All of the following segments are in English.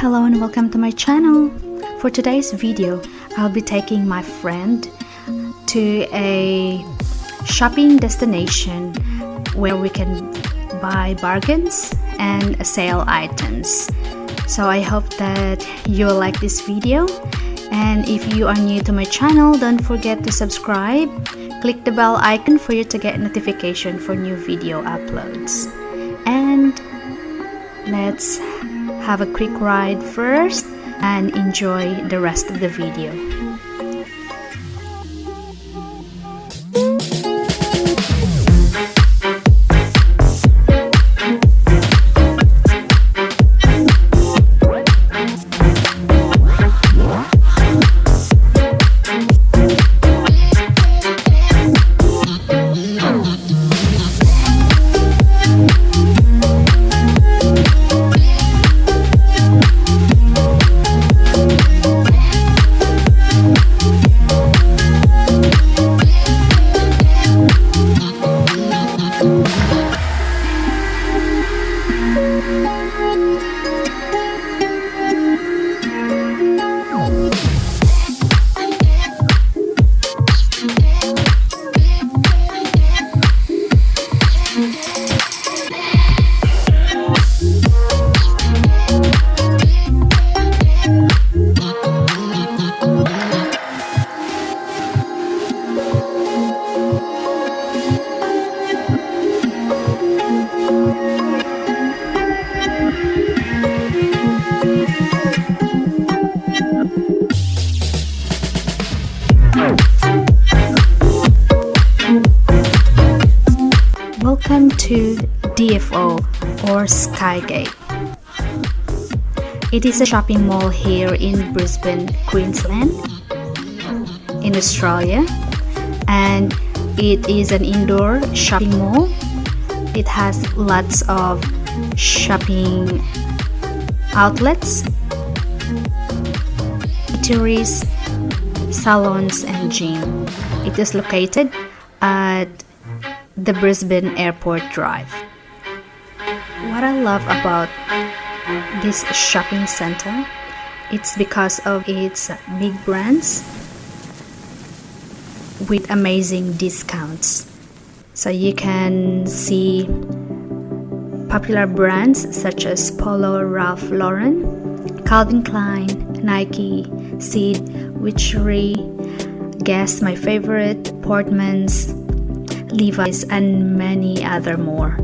Hello and welcome to my channel. For today's video, I'll be taking my friend to a shopping destination where we can buy bargains and sale items. So I hope that you'll like this video, and if you are new to my channel, don't forget to subscribe. Click the bell icon for you to get notification for new video uploads. And let's have a quick ride first and enjoy the rest of the video. Welcome to DFO or Skygate. It is a shopping mall here in Brisbane, Queensland, in Australia, and it is an indoor shopping mall. It has lots of shopping outlets, eateries, salons, and gym. It is located at the Brisbane Airport Drive. What I love about this shopping center, it's because of its big brands with amazing discounts. So you can see popular brands such as Polo, Ralph Lauren, Calvin Klein, Nike, Seed, Witchery, Guess, my favorite, Portman's, Levi's, and many other more.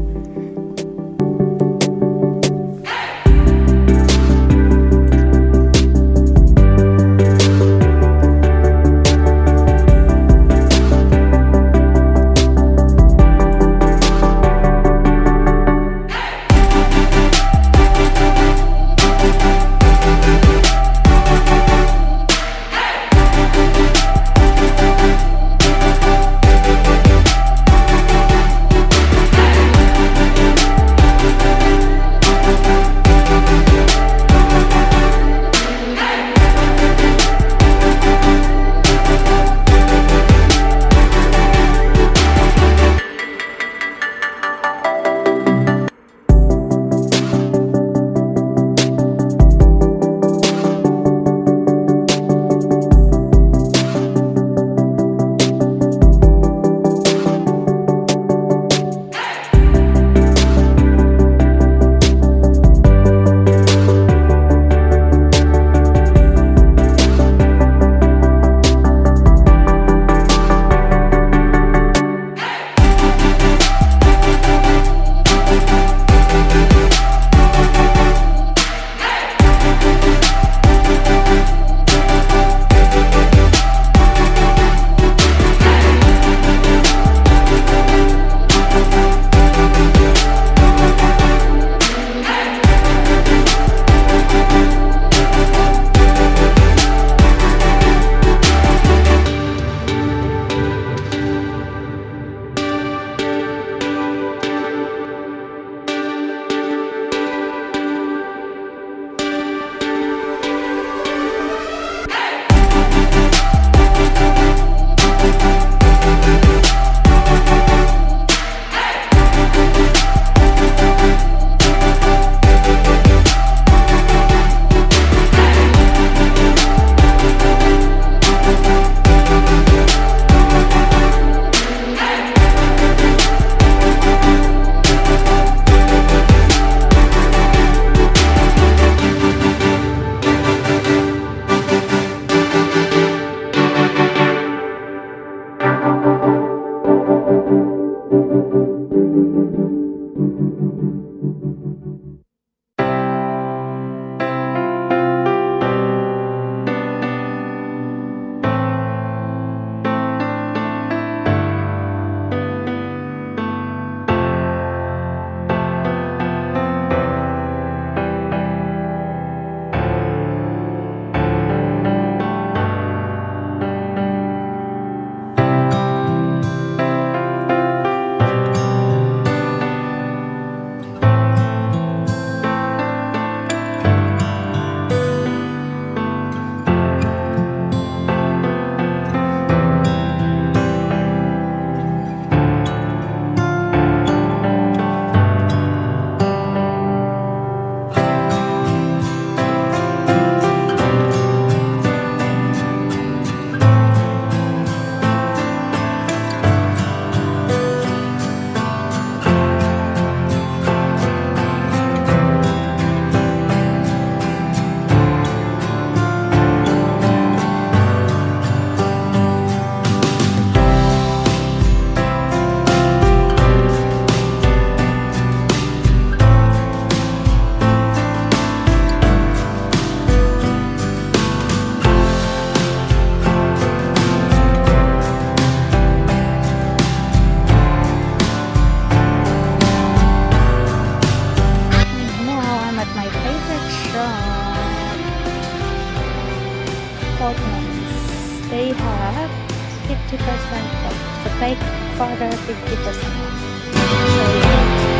they have 50% off. So take further 50% off. So yeah.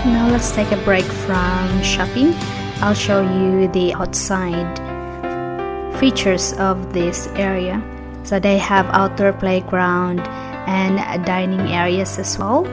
Now let's take a break from shopping. I'll show you the outside features of this area. So they have outdoor playground and dining areas as well.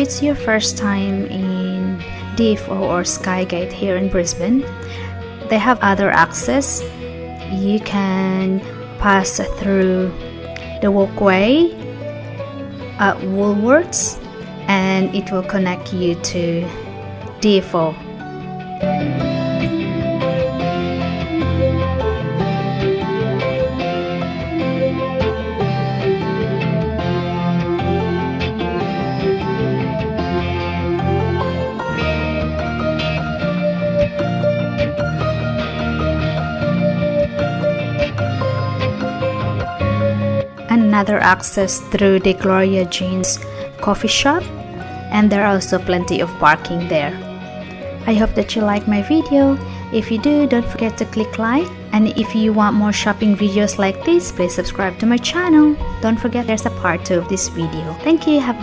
it's your first time in DFO or Skygate here in Brisbane, they have other access. You can pass through the walkway at Woolworths and it will connect you to DFO. Another access through the Gloria Jean's coffee shop, and there are also plenty of parking there. I hope that you like my video. If you do, don't forget to click like, and if you want more shopping videos like this, please subscribe to my channel. Don't forget there's a part 2 of this video. Thank you. Have a